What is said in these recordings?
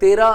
13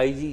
IG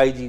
IG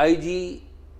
IG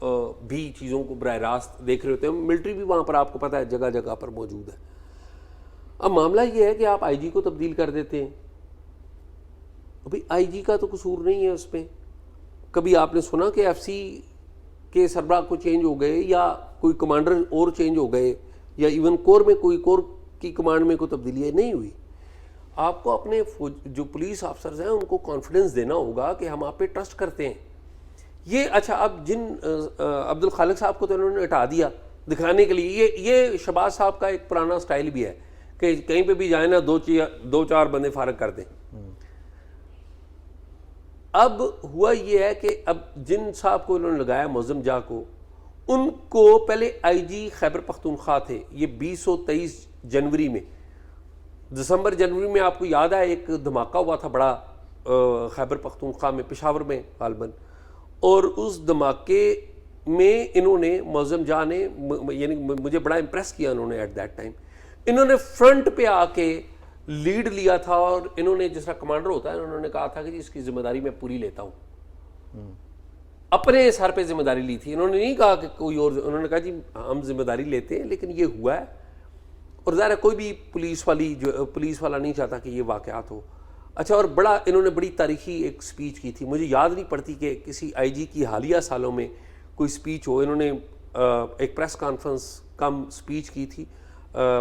بھی چیزوں کو براہ راست دیکھ رہے ہوتے ہیں. ملٹری بھی وہاں پر آپ کو پتہ ہے جگہ جگہ پر موجود ہے. اب معاملہ یہ ہے کہ آپ آئی جی کو تبدیل کر دیتے ہیں. ابھی آئی جی کا تو قصور نہیں ہے اس پہ. کبھی آپ نے سنا کہ ایف سی کے سربراہ کو چینج ہو گئے یا کوئی کمانڈر اور چینج ہو گئے یا ایون کور میں کوئی کور کی کمانڈ میں کوئی تبدیلی نہیں ہوئی. آپ کو اپنے جو پولیس آفسرز ہیں ان کو کانفیڈنس دینا ہوگا کہ ہم آپ پہ ٹرسٹ کرتے ہیں. یہ اچھا اب جن عبد الخالق صاحب کو تو انہوں نے ہٹا دیا دکھانے کے لیے. یہ شہباز صاحب کا ایک پرانا سٹائل بھی ہے کہ کہیں پہ بھی جائیں نا دو چار بندے فارغ کر دیں. اب ہوا یہ ہے کہ اب جن صاحب کو انہوں نے لگایا معظم جا کو, ان کو پہلے آئی جی خیبر پختونخوا تھے. یہ 2023 جنوری میں, دسمبر جنوری میں آپ کو یاد ہے ایک دھماکہ ہوا تھا بڑا خیبر پختونخوا میں, پشاور میں غالباً, اور اس دھماکے میں انہوں نے معظم جا نے یعنی مجھے بڑا امپریس کیا انہوں نے ایٹ دیٹ ٹائم. انہوں نے فرنٹ پہ آ کے لیڈ لیا تھا اور انہوں نے جس طرح کمانڈر ہوتا ہے انہوں نے کہا تھا کہ جی اس کی ذمہ داری میں پوری لیتا ہوں. اپنے سر پہ ذمہ داری لی تھی. انہوں نے نہیں کہا کہ کوئی اور, انہوں نے کہا جی ہم ذمہ داری لیتے ہیں لیکن یہ ہوا ہے. اور ظاہر ہے کوئی بھی پولیس والا نہیں چاہتا کہ یہ واقعات ہو. اچھا, اور بڑا انہوں نے بڑی تاریخی ایک سپیچ کی تھی, مجھے یاد نہیں پڑتی کہ کسی آئی جی کی حالیہ سالوں میں کوئی سپیچ ہو. انہوں نے ایک پریس کانفرنس کم سپیچ کی تھی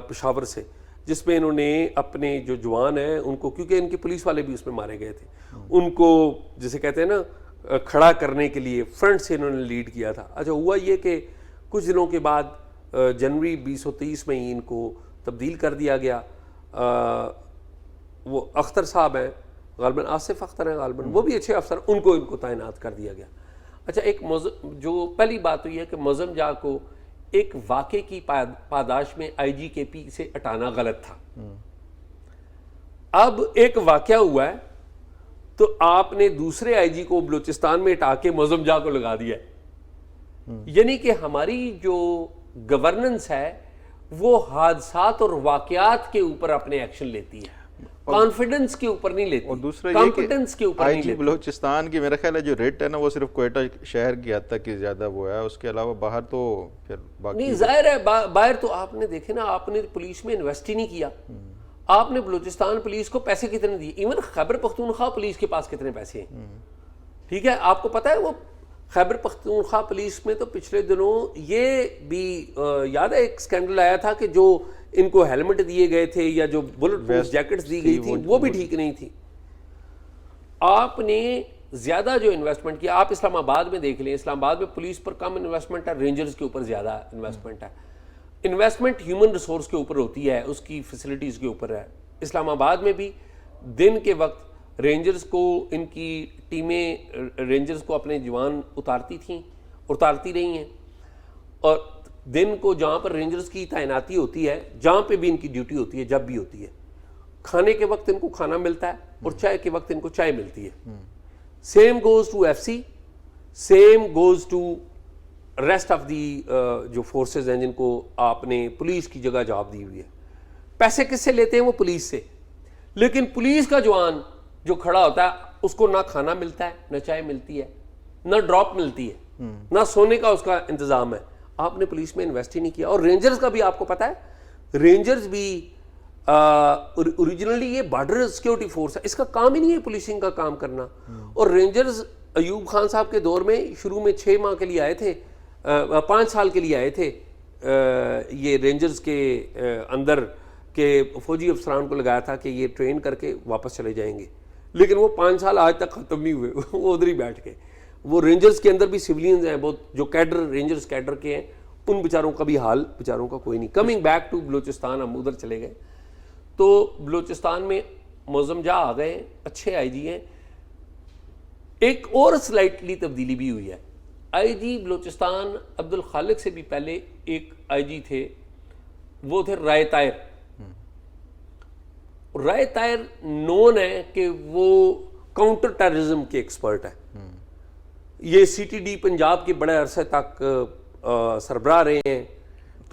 پشاور سے, جس میں انہوں نے اپنے جو جوان ہیں ان کو, کیونکہ ان کے پولیس والے بھی اس میں مارے گئے تھے, ان کو جسے کہتے ہیں نا کھڑا کرنے کے لیے فرنٹ سے انہوں نے لیڈ کیا تھا. اچھا, ہوا یہ کہ کچھ دنوں کے بعد جنوری 2023 میں ہی ان کو تبدیل کر دیا گیا. وہ اختر صاحب ہیں غالباً, آصف اختر ہیں غالباً, وہ بھی اچھے افسر, ان کو تعینات کر دیا گیا. اچھا, ایک جو پہلی بات تو یہ ہے کہ معظم جا کو ایک واقعے کی پاداش میں آئی جی کے پی سے ہٹانا غلط تھا. اب ایک واقعہ ہوا ہے تو آپ نے دوسرے آئی جی کو بلوچستان میں ہٹا کے معظم جا کو لگا دیا ہے. یعنی کہ ہماری جو گورننس ہے وہ حادثات اور واقعات کے اوپر اپنے ایکشن لیتی ہے, کانفیڈنس کے اوپر نہیں لیتی, اور دوسرا یہ کانفیڈنس کے کہ اوپر آئی نہیں جی لیتی. بلوچستان کی میرا خیال ہے جو ریٹ ہے نا وہ صرف کوئٹہ شہر کی حد تک ہی زیادہ وہ ہے, اس کے علاوہ باہر تو پھر باقی نہیں, ظاہر ہے باہر تو آپ نے دیکھے نا, آپ نے پولیس میں انویسٹ ہی نہیں کیا. آپ نے بلوچستان پولیس کو پیسے کتنے دیے, ایون خیبر پختونخوا پولیس کے پاس کتنے پیسے ہیں. ٹھیک ہے, آپ کو پتہ ہے وہ خیبر پختونخوا پولیس میں تو پچھلے دنوں یہ بھی یاد ہے ایک سکینڈل آیا تھا کہ جو ان کو ہیلمٹ دیے گئے تھے یا جو بلٹ پروف جیکٹس دی گئی تھی وہ بھی ٹھیک نہیں تھی. آپ نے زیادہ جو انویسٹمنٹ کیا, آپ اسلام آباد میں دیکھ لیں, اسلام آباد میں پولیس پر کم انویسٹمنٹ ہے, رینجرز کے اوپر زیادہ انویسٹمنٹ ہے. انویسٹمنٹ ہیومن ریسورس کے اوپر ہوتی ہے, اس کی فیسلٹیز کے اوپر ہے. اسلام آباد میں بھی دن کے وقت رینجرز کو ان کی ٹیمیں رینجرز کو اپنے جوان اتارتی تھیں, اتارتی رہی ہیں, اور دن کو جہاں پر رینجرز کی تعیناتی ہوتی ہے, جہاں پہ بھی ان کی ڈیوٹی ہوتی ہے, جب بھی ہوتی ہے, کھانے کے وقت ان کو کھانا ملتا ہے اور چائے کے وقت ان کو چائے ملتی ہے. Same goes to F C, same goes to rest of the جو فورسز ہیں جن کو آپ نے پولیس کی جگہ جاب دی ہوئی ہے. پیسے کس سے لیتے ہیں؟ وہ پولیس سے. لیکن پولیس کا جوان جو کھڑا ہوتا ہے اس کو نہ کھانا ملتا ہے, نہ چائے ملتی ہے, نہ ڈراپ ملتی ہے, نہ سونے کا اس کا انتظام ہے. آپ نے پولیس میں انویسٹ ہی نہیں کیا. اور رینجرز کا بھی آپ کو پتا ہے, رینجرز بھی اوریجنلی یہ بارڈر سیکیورٹی فورس ہے, اس کا کام ہی نہیں ہے پولیسنگ کا کام کرنا. اور رینجرز ایوب خان صاحب کے دور میں شروع میں 6 ماہ کے لیے آئے تھے, 5 سال کے لیے آئے تھے یہ رینجرز کے اندر, کہ فوجی افسران کو لگایا تھا کہ یہ ٹرین کر کے واپس چلے جائیں گے, لیکن وہ 5 سال آج تک ختم نہیں ہوئے, وہ ادھر ہی بیٹھ کے. وہ رینجرز کے اندر بھی سولینز ہیں بہت, جو کیڈر رینجرز کیڈر کے ہیں, ان بیچاروں کا بھی حال بیچاروں کا کوئی نہیں. کمنگ بیک ٹو بلوچستان, ہم ادھر چلے گئے تو بلوچستان میں معظم جا آ گئے, اچھے آئی جی ہیں. ایک اور سلائٹلی تبدیلی بھی ہوئی ہے. آئی جی بلوچستان عبد الخالق سے بھی پہلے ایک آئی جی تھے, وہ تھے رائے طاہر. رائے طاہر نون ہے کہ وہ کاؤنٹر ٹیررزم کے ایکسپرٹ ہیں. یہ سی ٹی ڈی پنجاب کے بڑے عرصے تک سربراہ رہے ہیں.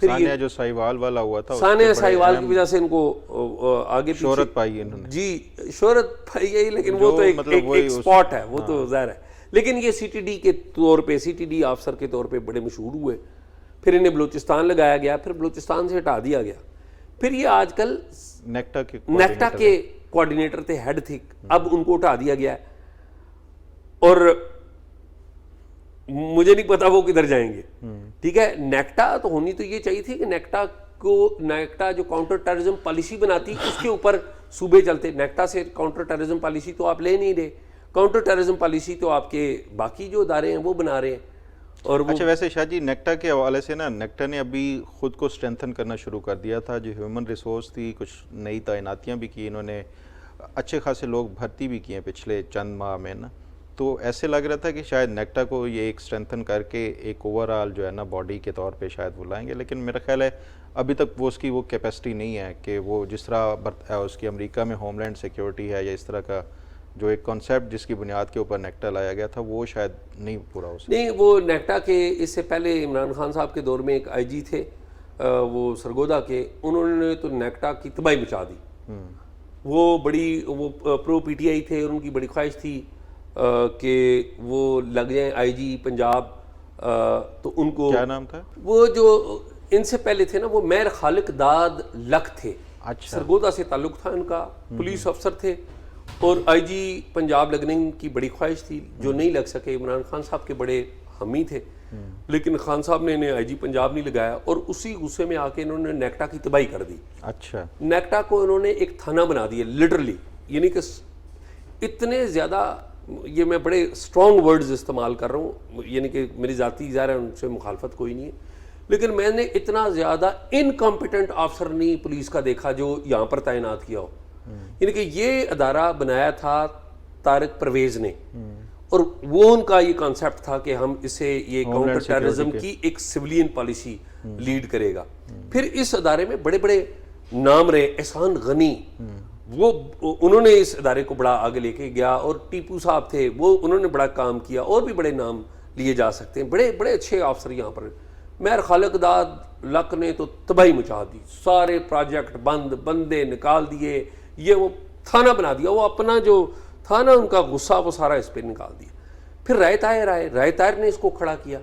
ثانیہ جو سائیوال والا ہوا تھا, ثانیہ سائیوال کی وجہ سے ان کو آگے شہرت پائی انہوں نے. جی شہرت پائی گئی, لیکن وہ تو ایک اسپاٹ ہے, وہ تو ظاہر ہے. لیکن یہ سی ٹی ڈی کے طور پہ، سی ٹی ڈی آفسر کے طور پہ بڑے مشہور ہوئے، پھر انہیں بلوچستان لگایا گیا، پھر بلوچستان سے ہٹا دیا گیا، پھر یہ آج کل نیکٹا کے کوارڈینیٹر تھے، ہیڈ تھے، اب ان کو ہٹا دیا گیا ہے، اور مجھے نہیں پتا وہ کدھر جائیں گے. ٹھیک ہے، نیکٹا تو ہونی تو یہ چاہیے تھی کہ نیکٹا جو کاؤنٹر ٹیررزم پالیسی بناتی اس کے اوپر صوبے چلتے. نیکٹا سے کاؤنٹر ٹیررزم پالیسی تو آپ لے نہیں رہے، کاؤنٹر ٹیررزم پالیسی تو آپ کے باقی جو ادارے ہیں وہ بنا رہے ہیں. اور اچھا، ویسے شاہ جی نیکٹا کے حوالے سے نا، نیکٹا نے ابھی خود کو اسٹرینتھن کرنا شروع کر دیا تھا. جو ہیومن ریسورس تھی، کچھ نئی تعیناتیاں بھی کی انہوں نے، اچھے خاصے لوگ بھرتی بھی کیے ہیں پچھلے چند ماہ میں نا. تو ایسے لگ رہا تھا کہ شاید نیکٹا کو یہ ایک اسٹرینتھن کر کے ایک اوور آل جو ہے نا باڈی کے طور پہ شاید وہ لائیں گے، لیکن میرا خیال ہے ابھی تک وہ اس کی وہ کیپیسٹی نہیں ہے کہ وہ جس طرح اس کی امریکہ میں ہوم لینڈ سیکیورٹی ہے یا اس طرح کا جو ایک کانسیپٹ جس کی بنیاد کے اوپر نیکٹا لایا گیا تھا وہ شاید نہیں پورا ہو سکتا. نہیں، وہ نیکٹا کے اس سے پہلے عمران خان صاحب کے دور میں ایک آئی جی تھے وہ سرگودا کے، انہوں نے تو نیکٹا کی تباہی مچا دی. وہ پرو پی ٹی آئی تھے، اور ان کی بڑی خواہش تھی کہ وہ لگ جائیں آئی جی پنجاب. تو ان کو کیا نام تھا وہ جو ان سے پہلے تھے نا، وہ میر خالق داد لکھ تھے. اچھا، سرگودا سے تعلق تھا ان کا، پولیس افسر تھے، اور آئی جی پنجاب لگنے کی بڑی خواہش تھی، جو نہیں لگ سکے. عمران خان صاحب کے بڑے حامی تھے، لیکن خان صاحب نے انہیں آئی جی پنجاب نہیں لگایا، اور اسی غصے میں آ کے انہوں نے نیکٹا کی تباہی کر دی. اچھا، نیکٹا کو انہوں نے ایک تھانہ بنا دیا لٹرلی، یعنی کہ اتنے زیادہ، یہ میں بڑے اسٹرانگ ورڈز استعمال کر رہا ہوں، یعنی کہ میری ذاتی ظاہر ہے ان سے مخالفت کوئی نہیں ہے، لیکن میں نے اتنا زیادہ انکمپیٹنٹ آفسر نہیں پولیس کا دیکھا جو یہاں پر تعینات کیا ہو. یعنی کہ یہ ادارہ بنایا تھا طارق پرویز نے، اور وہ ان کا یہ کانسیپٹ تھا کہ ہم اسے یہ کاؤنٹر ٹیررزم کی ایک سویلین پالیسی لیڈ کرے گا. پھر اس ادارے میں بڑے بڑے نام رہے، احسان غنی، وہ انہوں نے اس ادارے کو بڑا آگے لے کے گیا، اور ٹیپو صاحب تھے، وہ انہوں نے بڑا کام کیا، اور بھی بڑے نام لیے جا سکتے ہیں، بڑے بڑے اچھے آفسر یہاں پر. میر خالق داد لک نے تو تباہی مچا دی، سارے پروجیکٹ بند، بندے نکال دیے، یہ وہ تھانہ بنا دیا. وہ اپنا جو تھا نا ان کا غصہ وہ سارا اس پہ نکال دیا. پھر رائے طاہر نے اس کو کھڑا کیا،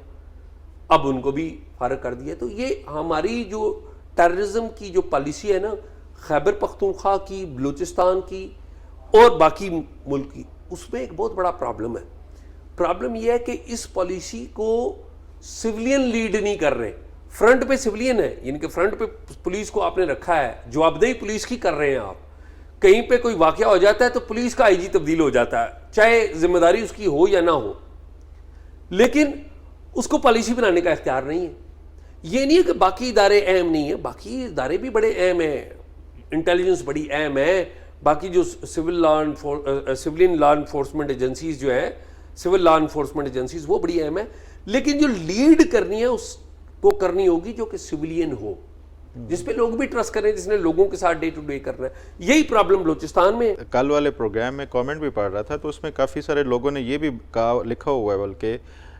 اب ان کو بھی فارغ کر دیا. تو یہ ہماری جو ٹیررزم کی جو پالیسی ہے نا، خیبر پختونخوا کی، بلوچستان کی اور باقی ملک کی، اس میں ایک بہت بڑا پرابلم ہے. پرابلم یہ ہے کہ اس پالیسی کو سویلین لیڈ نہیں کر رہے. فرنٹ پہ سویلین ہے، یعنی کہ فرنٹ پہ پولیس کو آپ نے رکھا ہے، جوابدہی پولیس کی کر رہے ہیں آپ. کہیں پہ کوئی واقعہ ہو جاتا ہے تو پولیس کا آئی جی تبدیل ہو جاتا ہے، چاہے ذمہ داری اس کی ہو یا نہ ہو، لیکن اس کو پالیسی بنانے کا اختیار نہیں ہے. یہ نہیں ہے کہ باقی ادارے اہم نہیں ہیں، باقی ادارے بھی بڑے اہم ہیں، انٹیلیجنس بڑی اہم ہے، باقی جو سولین لا انفورسمنٹ ایجنسیز جو ہیں، سول لا انفورسمنٹ ایجنسیز، وہ بڑی اہم ہے، لیکن جو لیڈ کرنی ہے اس کو کرنی ہوگی جو کہ سویلین ہو، جس پہ لوگ بھی ٹرسٹ کریں، جس نے لوگوں کے ساتھ ڈے ٹو ڈے کرنا ہے. یہی پرابلم بلوچستان میں. کل والے پروگرام میں کامنٹ بھی پڑھ رہا تھا تو اس میں کافی سارے لوگوں نے یہ بھی لکھا ہوا ہے بلکہ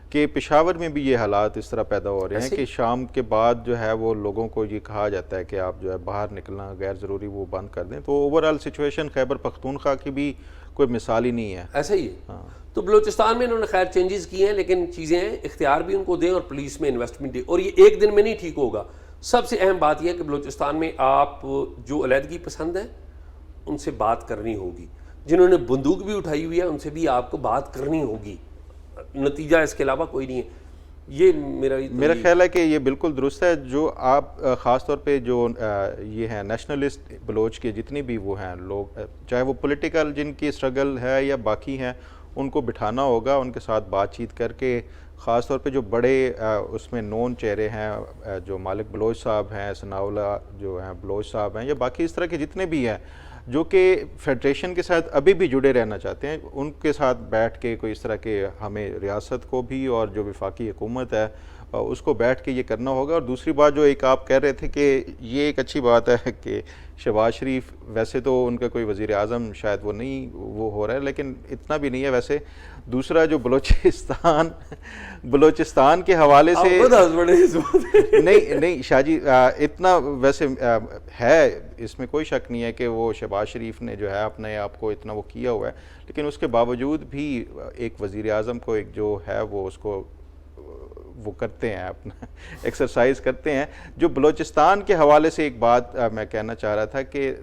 کہ پشاور میں بھی یہ حالات اس طرح پیدا ہو رہے ہیں کہ شام کے بعد جو ہے وہ لوگوں کو یہ کہا جاتا ہے کہ آپ جو ہے باہر نکلنا غیر ضروری وہ بند کر دیں. تو over all situation Khyber Pakhtunkhwa کی بھی کوئی مثال ہی نہیں ہے. ایسا ہی ہے. تو بلوچستان میں انہوں نے خیر چینجز کیے ہیں، لیکن چیزیں اختیار بھی ان کو دیں اور پولیس میں انویسٹمنٹ دیں، اور یہ ایک دن میں نہیں ٹھیک ہوگا. سب سے اہم بات یہ ہے کہ بلوچستان میں آپ جو علیحدگی پسند ہیں ان سے بات کرنی ہوگی، جنہوں نے بندوق بھی اٹھائی ہوئی ہے ان سے بھی آپ کو بات کرنی ہوگی. نتیجہ اس کے علاوہ کوئی نہیں ہے. یہ میرا خیال ہے کہ یہ بالکل درست ہے. جو آپ خاص طور پہ جو یہ ہیں نیشنلسٹ بلوچ کے جتنی بھی وہ ہیں لوگ، چاہے وہ پولیٹیکل جن کی اسٹرگل ہے یا باقی ہیں، ان کو بٹھانا ہوگا، ان کے ساتھ بات چیت کر کے، خاص طور پہ جو بڑے اس میں نون چہرے ہیں، جو مالک بلوچ صاحب ہیں، ثناءاللہ جو ہیں بلوچ صاحب ہیں، یا باقی اس طرح کے جتنے بھی ہیں جو کہ فیڈریشن کے ساتھ ابھی بھی جڑے رہنا چاہتے ہیں، ان کے ساتھ بیٹھ کے کوئی اس طرح کے ہمیں ریاست کو بھی اور جو وفاقی حکومت ہے اس کو بیٹھ کے یہ کرنا ہوگا. اور دوسری بات جو ایک آپ کہہ رہے تھے کہ یہ ایک اچھی بات ہے کہ شہباز شریف ویسے تو ان کا کوئی وزیر اعظم شاید وہ نہیں وہ ہو رہا ہے, لیکن اتنا بھی نہیں ہے ویسے. دوسرا جو بلوچستان کے حوالے سے نہیں شاہ جی اتنا ویسے ہے, اس میں کوئی شک نہیں ہے کہ وہ شہباز شریف نے جو ہے اپنے آپ کو اتنا وہ کیا ہوا ہے, لیکن اس کے باوجود بھی ایک وزیر اعظم کو ایک جو ہے وہ اس کو وہ کرتے ہیں اپنا ایکسرسائز کرتے ہیں. جو بلوچستان کے حوالے سے ایک بات میں کہنا چاہ رہا تھا کہ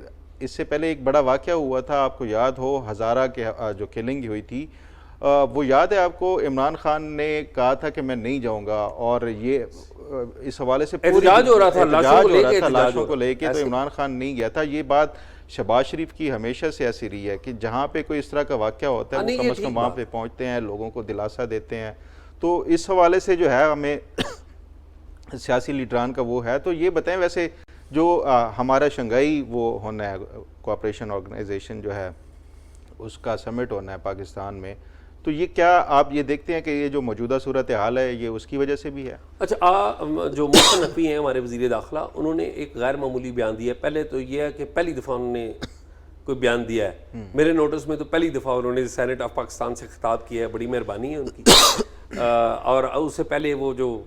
اس سے پہلے ایک بڑا واقعہ ہوا تھا, آپ کو یاد ہو ہزارہ کے جو کلنگ ہوئی تھی, وہ یاد ہے آپ کو, عمران خان نے کہا تھا کہ میں نہیں جاؤں گا, اور یہ اس حوالے سے احتجاج ہو رہا تھا لاشوں کو لے کے, تو عمران خان نہیں گیا تھا. یہ بات شہباز شریف کی ہمیشہ سے ایسی رہی ہے کہ جہاں پہ کوئی اس طرح کا واقعہ ہوتا ہے وہ کم از کم وہاں پہ پہنچتے ہیں, لوگوں کو دلاسا دیتے ہیں. تو اس حوالے سے جو ہے ہمیں سیاسی لیڈران کا وہ ہے. تو یہ بتائیں ویسے جو ہمارا شنگھائی وہ ہونا ہے کوآپریشن آرگنائزیشن جو ہے اس کا سمٹ ہونا ہے پاکستان میں, تو یہ کیا آپ یہ دیکھتے ہیں کہ یہ جو موجودہ صورتحال ہے یہ اس کی وجہ سے بھی ہے؟ اچھا, جو محسن نقوی ہیں ہمارے وزیر داخلہ, انہوں نے ایک غیر معمولی بیان دیا ہے. پہلے تو یہ ہے کہ پہلی دفعہ انہوں نے کوئی بیان دیا ہے میرے نوٹس میں, تو پہلی دفعہ انہوں نے سینٹ آف پاکستان سے خطاب کیا ہے, بڑی مہربانی ہے ان کی. اور اس سے پہلے وہ جو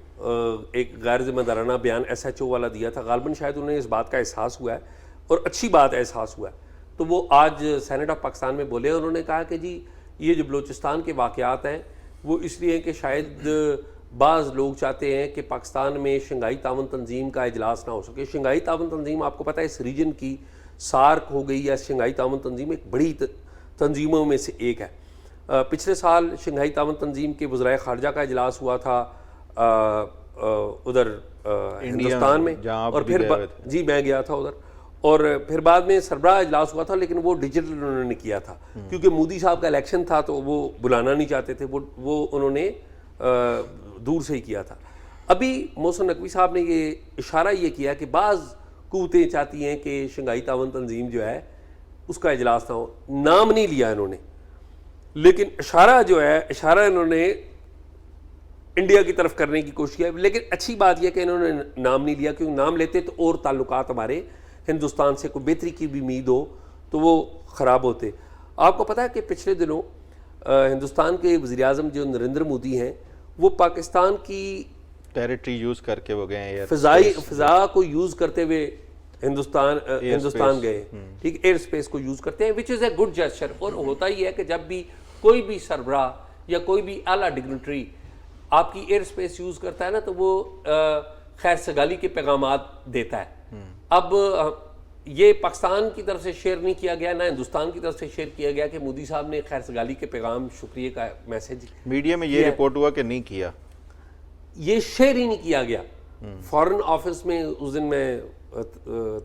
ایک غیر ذمہ دارانہ بیان ایس ایچ او والا دیا تھا, غالباً شاید انہیں اس بات کا احساس ہوا ہے, اور اچھی بات احساس ہوا ہے. تو وہ آج سینٹ آف پاکستان میں بولے, انہوں نے کہا کہ جی یہ جو بلوچستان کے واقعات ہیں وہ اس لیے کہ شاید بعض لوگ چاہتے ہیں کہ پاکستان میں شنگھائی تعاون تنظیم کا اجلاس نہ ہو سکے. شنگھائی تعاون تنظیم آپ کو پتہ ہے اس ریجن کی سارک ہو گئی, یا شنگھائی تعاون تنظیم ایک بڑی تنظیموں میں سے ایک ہے. پچھلے سال شنگھائی تعاون تنظیم کے وزرائے خارجہ کا اجلاس ہوا تھا ادھر ہندوستان میں, اور پھر جی میں گیا تھا ادھر, اور پھر بعد میں سربراہ اجلاس ہوا تھا, لیکن وہ ڈیجیٹل انہوں نے کیا تھا کیونکہ مودی صاحب کا الیکشن تھا تو وہ بلانا نہیں چاہتے تھے, وہ انہوں نے دور سے ہی کیا تھا. ابھی محسن نقوی صاحب نے یہ اشارہ یہ کیا کہ بعض قوتیں چاہتی ہیں کہ شنگھائی تعاون تنظیم جو ہے اس کا اجلاس نہ ہو. نام نہیں لیا انہوں نے, لیکن اشارہ جو ہے اشارہ انہوں نے انڈیا کی طرف کرنے کی کوشش کی. لیکن اچھی بات یہ کہ انہوں نے نام نہیں لیا, کیونکہ نام لیتے تو اور تعلقات ہمارے ہندوستان سے کوئی بہتری کی بھی امید ہو تو وہ خراب ہوتے. آپ کو پتہ ہے کہ پچھلے دنوں ہندوستان کے وزیر اعظم جو نریندر مودی ہیں وہ پاکستان کی ٹیریٹری یوز کر کے وہ گئے ہیں, فضا کو یوز کرتے ہوئے ہندوستان گئے, ٹھیک, ایئر اسپیس کو یوز کرتے ہیں, وچ از اے گڈ جیسچر. اور ہوتا ہی ہے کہ جب بھی کوئی بھی سربراہ یا کوئی بھی اعلیٰ ڈگنیٹری آپ کی ایئر اسپیس یوز کرتا ہے نا تو وہ خیر سگالی کے پیغامات دیتا ہے. اب یہ پاکستان کی طرف سے شیئر نہیں کیا گیا, نہ ہندوستان کی طرف سے شیئر کیا گیا کہ مودی صاحب نے خیر سگالی کے پیغام شکریہ کا میسج میڈیا میں یہ رپورٹ ہوا کہ نہیں کیا, یہ شیئر ہی نہیں کیا گیا. فارن آفس میں اس دن میں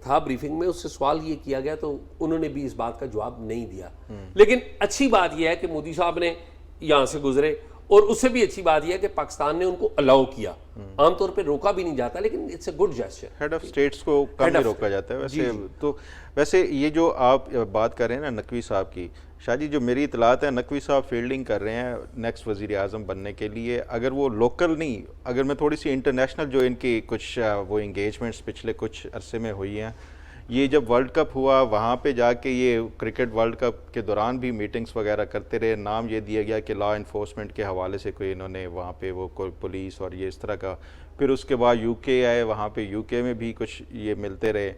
تھا بریفنگ میں, اس سے سوال یہ کیا گیا تو انہوں نے بھی اس بات کا جواب نہیں دیا. لیکن اچھی بات یہ ہے کہ مودی صاحب نے یہاں سے گزرے, اور اس سے بھی اچھی بات یہ ہے کہ پاکستان نے ان کو الاؤ کیا. عام طور پہ روکا بھی نہیں جاتا, لیکن it's a good gesture. Head of states کو کم ہی روکا جاتا ہے ویسے. تو ویسے یہ جو آپ بات کر رہے ہیں نا نقوی صاحب کی, شاہ جی جو میری اطلاعات ہے نقوی صاحب فیلڈنگ کر رہے ہیں نیکسٹ وزیر اعظم بننے کے لیے. اگر وہ لوکل نہیں, اگر میں تھوڑی سی انٹرنیشنل جو ان کی کچھ وہ انگیجمنٹس پچھلے کچھ عرصے میں ہوئی ہیں, یہ جب ورلڈ کپ ہوا وہاں پہ جا کے یہ کرکٹ ورلڈ کپ کے دوران بھی میٹنگز وغیرہ کرتے رہے. نام یہ دیا گیا کہ لا انفورسمنٹ کے حوالے سے کوئی انہوں نے وہاں پہ وہ کوئی پولیس اور یہ اس طرح کا. پھر اس کے بعد یو کے آئے, وہاں پہ یو کے میں بھی کچھ یہ ملتے رہے.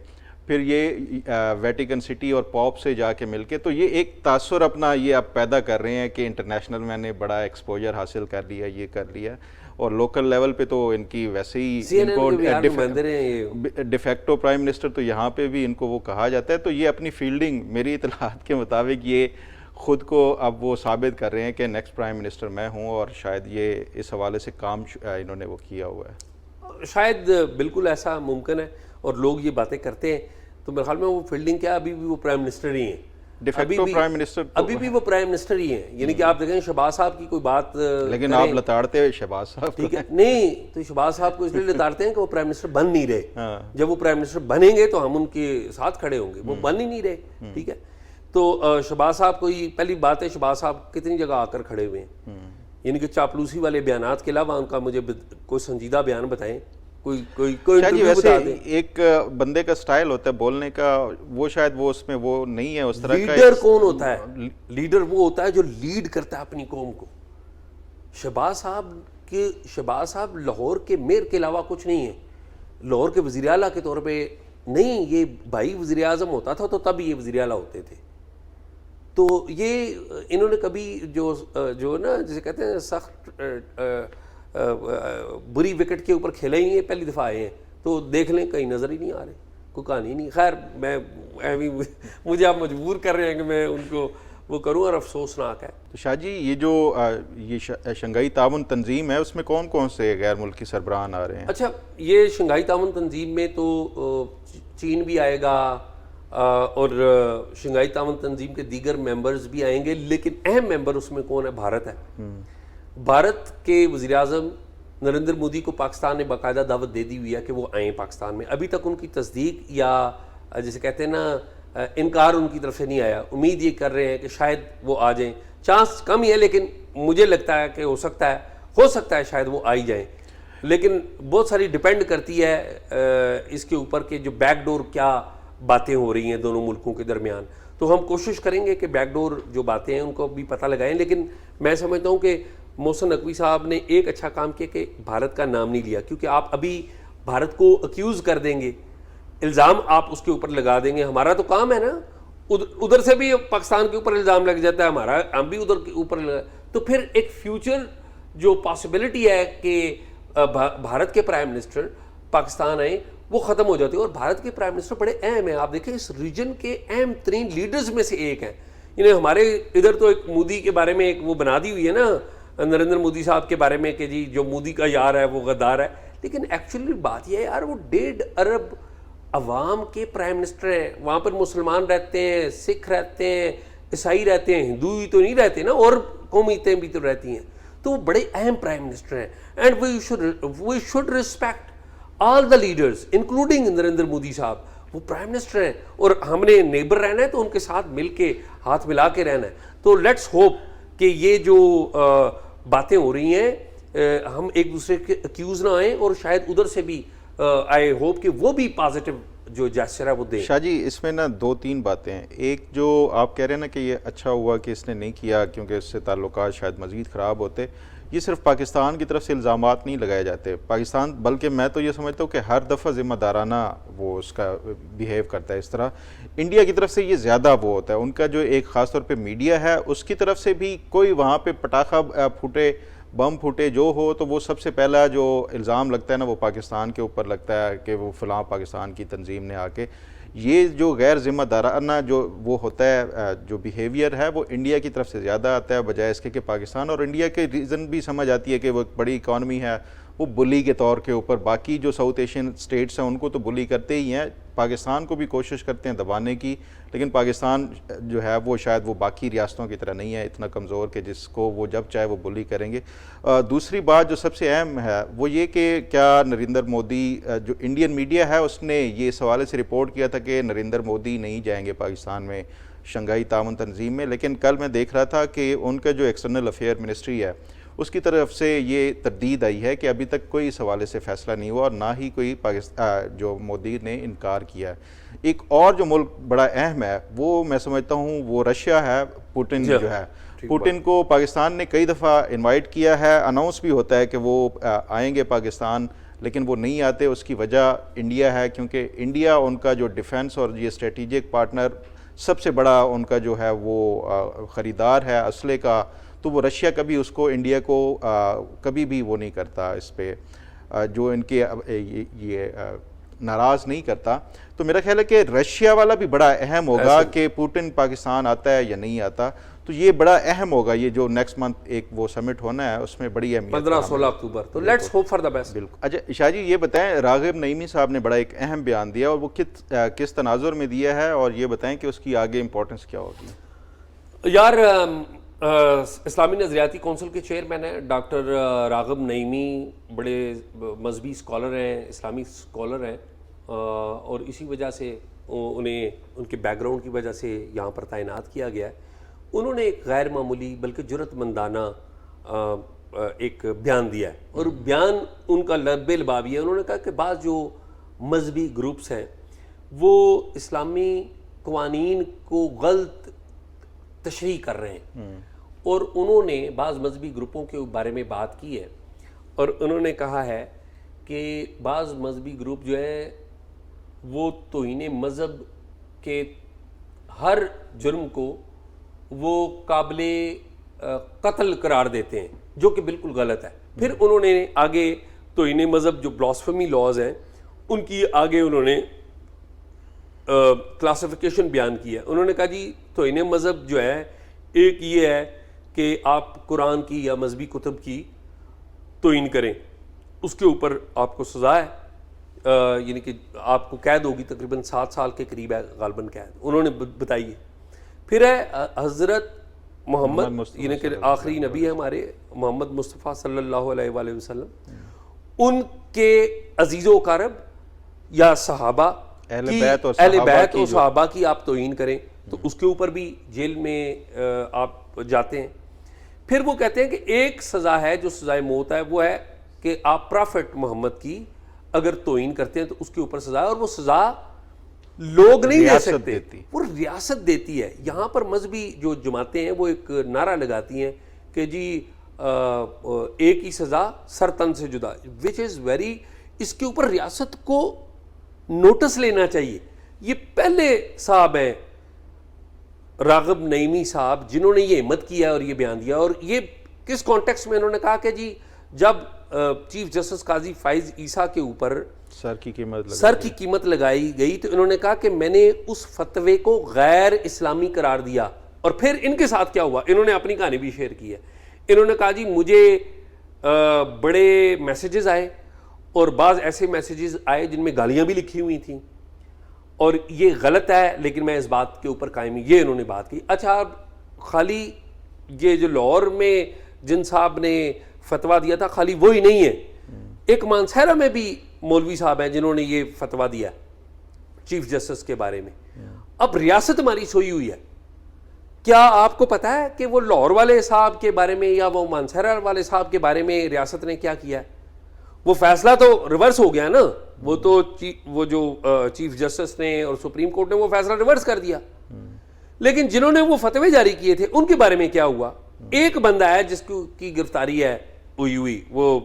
پھر یہ ویٹیکن سٹی اور پاپ سے جا کے مل کے, تو یہ ایک تاثر اپنا یہ آپ پیدا کر رہے ہیں کہ انٹرنیشنل میں نے بڑا ایکسپوجر حاصل کر لیا, یہ کر لیا. اور لوکل لیول پہ تو ان کی ویسے ہی ڈیفیکٹو پرائم منسٹر تو یہاں پہ بھی ان کو وہ کہا جاتا ہے. تو یہ اپنی فیلڈنگ میری اطلاعات کے مطابق یہ خود کو اب وہ ثابت کر رہے ہیں کہ نیکسٹ پرائم منسٹر میں ہوں, اور شاید یہ اس حوالے سے کام انہوں نے وہ کیا ہوا ہے. شاید بالکل ایسا ممکن ہے, اور لوگ یہ باتیں کرتے ہیں. تو میرے خیال میں وہ فیلڈنگ کیا, ابھی بھی وہ پرائم منسٹر ہی ہیں, ابھی بھی وہ پرائم منسٹر ہی ہیں. یعنی کہ آپ دیکھیں شہباز صاحب کی کوئی بات, لیکن آپ لتاڑتے ہوئے شہباز صاحب, ٹھیک ہے, نہیں تو شہباز صاحب کو اس لیے لتاڑتے ہیں کہ وہ پرائم منسٹر بن نہیں رہے. جب وہ پرائم منسٹر بنیں گے تو ہم ان کے ساتھ کھڑے ہوں گے, وہ بن ہی نہیں رہے. ٹھیک ہے, تو شہباز صاحب کو پہلی بات ہے شہباز صاحب کتنی جگہ آ کر کھڑے ہوئے ہیں. یعنی کہ چاپلوسی والے بیانات کے علاوہ ان کا مجھے کوئی سنجیدہ بیان بتائیں, کوئی انٹرویو بتا دیں. ایک بندے کا سٹائل ہوتا ہے بولنے کا, وہ شاید وہ اس میں وہ نہیں ہے اس طرح کا. لیڈر کون ہوتا ہے؟ لیڈر وہ ہوتا ہے جو لیڈ کرتا ہے اپنی قوم کو. شہباز صاحب لاہور کے میئر کے علاوہ کچھ نہیں ہے, لاہور کے وزیر اعلیٰ کے طور پہ نہیں, یہ بھائی وزیر اعظم ہوتا تھا تو تب یہ وزیر اعلیٰ ہوتے تھے. تو یہ انہوں نے کبھی جو نا جسے کہتے ہیں سخت بری وکٹ کے اوپر کھیلے ہی ہیں, پہلی دفعہ آئے ہیں, تو دیکھ لیں کہیں نظر ہی نہیں آ رہے, کوئی کہانی نہیں. خیر میں مجھے آپ مجبور کر رہے ہیں کہ میں ان کو وہ کروں, اور افسوسناک ہے. تو شاہ جی یہ جو یہ شنگھائی تعاون تنظیم ہے اس میں کون کون سے غیر ملکی سربراہان آ رہے ہیں؟ اچھا, یہ شنگھائی تعاون تنظیم میں تو چین بھی آئے گا اور شنگھائی تعاون تنظیم کے دیگر ممبرز بھی آئیں گے, لیکن اہم ممبر اس میں کون ہے؟ بھارت ہے. بھارت کے وزیر اعظم نریندر مودی کو پاکستان نے باقاعدہ دعوت دے دی ہوئی ہے کہ وہ آئیں پاکستان میں. ابھی تک ان کی تصدیق یا جسے کہتے ہیں نا انکار ان کی طرف سے نہیں آیا. امید یہ کر رہے ہیں کہ شاید وہ آ جائیں, چانس کم ہی ہے لیکن مجھے لگتا ہے کہ ہو سکتا ہے شاید وہ آ ہی جائیں. لیکن بہت ساری ڈیپینڈ کرتی ہے اس کے اوپر کہ جو بیک ڈور کیا باتیں ہو رہی ہیں دونوں ملکوں کے درمیان. تو ہم کوشش کریں گے کہ بیک ڈور جو باتیں ہیں ان کو بھی پتہ لگائیں. لیکن میں سمجھتا ہوں کہ محسن نقوی صاحب نے ایک اچھا کام کیا کہ بھارت کا نام نہیں لیا, کیونکہ آپ ابھی بھارت کو اکیوز کر دیں گے, الزام آپ اس کے اوپر لگا دیں گے. ہمارا تو کام ہے نا, ادھر سے بھی پاکستان کے اوپر الزام لگ جاتا ہے ہمارا, ہم بھی ادھر کے اوپر تو پھر ایک فیوچر جو پاسبلٹی ہے کہ بھارت کے پرائم منسٹر پاکستان آئیں وہ ختم ہو جاتی ہے. اور بھارت کے پرائم منسٹر بڑے اہم ہیں, آپ دیکھیں اس ریجن کے اہم ترین لیڈرز میں سے ایک ہیں. یعنی ہمارے ادھر تو ایک مودی کے بارے میں ایک وہ بنا دی ہوئی ہے نا, نریندر مودی صاحب کے بارے میں کہ جی جو مودی کا یار ہے وہ غدار ہے. لیکن ایکچولی بات یہ ہے یار, وہ 1.5 ارب عوام کے پرائم منسٹر ہیں. وہاں پر مسلمان رہتے ہیں, سکھ رہتے ہیں, عیسائی رہتے ہیں, ہندو ہی تو نہیں رہتے نا, اور قومیتیں بھی تو رہتی ہیں. تو وہ بڑے اہم پرائم منسٹر ہیں. And we should respect all the leaders including Narendra Modi صاحب. وہ پرائم منسٹر ہیں اور ہم نے نیبر رہنا ہے تو ان کے ساتھ مل کے ہاتھ ملا کے رہنا ہے. تو لیٹس ہوپ کہ یہ جو باتیں ہو رہی ہیں ہم ایک دوسرے کے اکیوز نہ آئیں, اور شاید ادھر سے بھی آئی ہوپ کہ وہ بھی پازیٹیو جو جیسچر ہے وہ دیں. شاہ جی اس میں نا 2-3 باتیں ہیں. ایک جو آپ کہہ رہے ہیں نا کہ یہ اچھا ہوا کہ اس نے نہیں کیا کیونکہ اس سے تعلقات شاید مزید خراب ہوتے, یہ صرف پاکستان کی طرف سے الزامات نہیں لگائے جاتے پاکستان, بلکہ میں تو یہ سمجھتا ہوں کہ ہر دفعہ ذمہ دارانہ وہ اس کا بیہیو کرتا ہے اس طرح. انڈیا کی طرف سے یہ زیادہ وہ ہوتا ہے, ان کا جو ایک خاص طور پہ میڈیا ہے اس کی طرف سے بھی کوئی وہاں پہ پٹاخہ پھوٹے, بم پھوٹے جو ہو تو وہ سب سے پہلا جو الزام لگتا ہے نا وہ پاکستان کے اوپر لگتا ہے کہ وہ فلاں پاکستان کی تنظیم نے آ کے. یہ جو غیر ذمہ دارانہ جو وہ ہوتا ہے جو بیہیویئر ہے وہ انڈیا کی طرف سے زیادہ آتا ہے بجائے اس کے پاکستان. اور انڈیا کے ریزن بھی سمجھ آتی ہے کہ وہ ایک بڑی اکانومی ہے, وہ بلی کے طور کے اوپر باقی جو ساؤتھ ایشین سٹیٹس ہیں ان کو تو بلی کرتے ہی ہیں, پاکستان کو بھی کوشش کرتے ہیں دبانے کی, لیکن پاکستان جو ہے وہ شاید وہ باقی ریاستوں کی طرح نہیں ہے اتنا کمزور کہ جس کو وہ جب چاہے وہ بلی کریں گے. دوسری بات جو سب سے اہم ہے وہ یہ کہ کیا نریندر مودی, جو انڈین میڈیا ہے اس نے یہ اس حوالے سے رپورٹ کیا تھا کہ نریندر مودی نہیں جائیں گے پاکستان میں شنگھائی تعاون تنظیم میں, لیکن کل میں دیکھ رہا تھا کہ ان کا جو ایکسٹرنل افیئر منسٹری ہے اس کی طرف سے یہ تردید آئی ہے کہ ابھی تک کوئی اس حوالے سے فیصلہ نہیں ہوا اور نہ ہی کوئی جو مودی نے انکار کیا ہے. ایک اور جو ملک بڑا اہم ہے وہ میں سمجھتا ہوں وہ رشیا ہے. پوٹن جو ہے, پوٹن کو پاکستان نے کئی دفعہ انوائٹ کیا ہے, اناؤنس بھی ہوتا ہے کہ وہ آئیں گے پاکستان, لیکن وہ نہیں آتے. اس کی وجہ انڈیا ہے, کیونکہ انڈیا ان کا جو ڈیفنس اور یہ اسٹریٹجک پارٹنر سب سے بڑا ان کا جو ہے وہ خریدار ہے اسلحے کا, تو وہ رشیا کبھی اس کو انڈیا کو کبھی بھی وہ نہیں کرتا, اس پہ جو ان کے یہ ناراض نہیں کرتا. تو میرا خیال ہے کہ رشیا والا بھی بڑا اہم ہوگا کہ پوٹن پاکستان آتا ہے یا نہیں آتا, تو یہ بڑا اہم ہوگا. یہ جو نیکسٹ منتھ ایک وہ سمٹ ہونا ہے اس میں بڑی اہمیت 15-16 اکتوبر, تو let's hope for the best. بالکل. اچھا شاہ جی یہ بتائیں, راغب نعیمی صاحب نے بڑا ایک اہم بیان دیا اور وہ کس تناظر میں دیا ہے, اور یہ بتائیں کہ اس کی آگے امپورٹنس کیا ہوگی. یار اسلامی نظریاتی کونسل کے چیئرمین ہیں ڈاکٹر راغب نعیمی, بڑے مذہبی اسکالر ہیں, اسلامی اسکالر ہیں, اور اسی وجہ سے انہیں ان کے بیک گراؤنڈ کی وجہ سے یہاں پر تعینات کیا گیا ہے. انہوں نے ایک غیر معمولی بلکہ جرأت مندانہ ایک بیان دیا ہے اور بیان ان کا لب لبابی ہے. انہوں نے کہا کہ بعض جو مذہبی گروپس ہیں وہ اسلامی قوانین کو غلط تشریح کر رہے ہیں, اور انہوں نے بعض مذہبی گروپوں کے بارے میں بات کی ہے اور انہوں نے کہا ہے کہ بعض مذہبی گروپ جو ہے وہ توہین مذہب کے ہر جرم کو وہ قابل قتل قرار دیتے ہیں, جو کہ بالکل غلط ہے. پھر انہوں نے آگے توہین مذہب جو بلاسفیمی لاز ہیں ان کی آگے انہوں نے کلاسیفیکیشن بیان کی ہے. انہوں نے کہا جی توہین مذہب جو ہے ایک یہ ہے کہ آپ قرآن کی یا مذہبی کتب کی توہین کریں, اس کے اوپر آپ کو سزا ہے, یعنی کہ آپ کو قید ہوگی, تقریباً 7 سال کے قریب ہے غالباً قید, انہوں نے بتائی ہے. پھر ہے حضرت محمد یعنی کہ آخری نبی ہے ہمارے محمد مصطفیٰ صلی اللہ علیہ وآلہ وسلم, ان کے عزیز و اقارب یا صحابہ اہل کی بیت اور صحابہ کی آپ توہین کریں تو اس کے اوپر بھی جیل میں آپ جاتے ہیں. پھر وہ کہتے ہیں کہ ایک سزا ہے جو سزائے موت ہے, وہ ہے کہ آپ پرافٹ محمد کی اگر توہین کرتے ہیں تو اس کے اوپر سزا ہے, اور وہ سزا لوگ نہیں دے سکتے, وہ ریاست دیتی ہے. یہاں پر مذہبی جو جماعتیں ہیں وہ ایک نعرہ لگاتی ہیں کہ جی ایک ہی سزا سر تن سے جدا, وچ از ویری, اس کے اوپر ریاست کو نوٹس لینا چاہیے. یہ پہلے صاحب ہیں راغب نعیمی صاحب جنہوں نے یہ ہمت کیا اور یہ بیان دیا, اور یہ کس کانٹیکس میں انہوں نے کہا کہ جی جب چیف جسٹس قاضی فائز عیسیٰ کے اوپر سر کی قیمت لگائی گئی تو انہوں نے کہا کہ میں نے اس فتوے کو غیر اسلامی قرار دیا. اور پھر ان کے ساتھ کیا ہوا, انہوں نے اپنی کہانی بھی شیئر کی ہے. انہوں نے کہا جی مجھے بڑے میسیجز آئے اور بعض ایسے میسیجز آئے جن میں گالیاں بھی لکھی ہوئی تھیں اور یہ غلط ہے لیکن میں اس بات کے اوپر قائم ہوں, یہ انہوں نے بات کی. اچھا خالی یہ جو لاہور میں جن صاحب نے فتویٰ دیا تھا خالی وہی نہیں ہے, ایک مانسہرہ میں بھی مولوی صاحب ہیں جنہوں نے یہ فتویٰ دیا چیف جسٹس کے بارے میں. اب ریاست ہماری سوئی ہوئی ہے. کیا آپ کو پتا ہے کہ وہ لاہور والے صاحب کے بارے میں یا وہ مانسہرہ والے صاحب کے بارے میں ریاست نے کیا کیا ہے؟ وہ فیصلہ تو ریورس ہو گیا نا, وہ تو وہ جو چیف جسٹس نے اور سپریم کورٹ نے وہ فیصلہ ریورس کر دیا, لیکن جنہوں نے وہ فتوے جاری کیے تھے ان کے بارے میں کیا ہوا؟ ایک بندہ ہے جس کی گرفتاری ہے ہوئی, وہ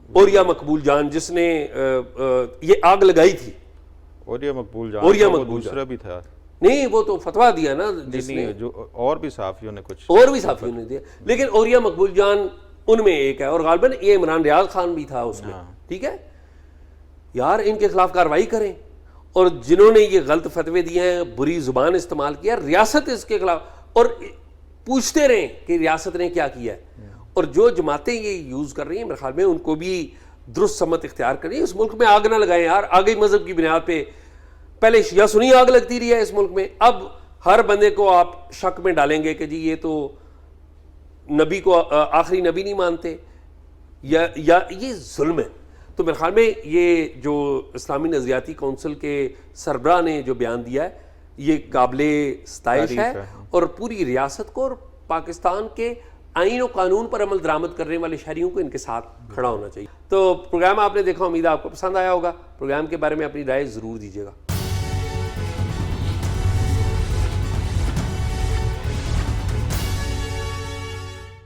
اوریا مقبول جان, جس نے یہ آگ لگائی تھی. اوریا مقبول جان دوسرا بھی تھا نہیں, وہ تو فتویٰ دیا نا جس نے, جو اور بھی صحافیوں نے دیا, لیکن اوریا مقبول جان ان میں ایک ہے, اور غالباً یہ عمران ریاض خان بھی تھا اس میں. ٹھیک ہے یار, ان کے خلاف کارروائی کریں, اور جنہوں نے یہ غلط فتوے دیے ہیں, بری زبان استعمال کیا, ریاست اس کے خلاف, اور پوچھتے رہیں کہ ریاست نے کیا کیا ہے. اور جو جماعتیں یہ یوز کر رہی ہیں میرے خیال میں ان کو بھی درست سمت اختیار کریں. اس ملک میں آگ نہ لگائیں یار, آگے مذہب کی بنیاد پہ پہلے شیعہ سنی آگ لگتی رہی ہے اس ملک میں, اب ہر بندے کو آپ شک میں ڈالیں گے کہ جی یہ تو نبی کو آخری نبی نہیں مانتے, یا یہ ظلم ہے. تو میرے خیال میں یہ جو اسلامی نظریاتی کونسل کے سربراہ نے جو بیان دیا ہے یہ قابل ستائش ہے, اور پوری ریاست کو اور پاکستان کے آئین و قانون پر عمل درآمد کرنے والے شہریوں کو ان کے ساتھ کھڑا ہونا چاہیے. تو پروگرام آپ نے دیکھا, امید ہے آپ کو پسند آیا ہوگا. پروگرام کے بارے میں اپنی رائے ضرور دیجیے گا.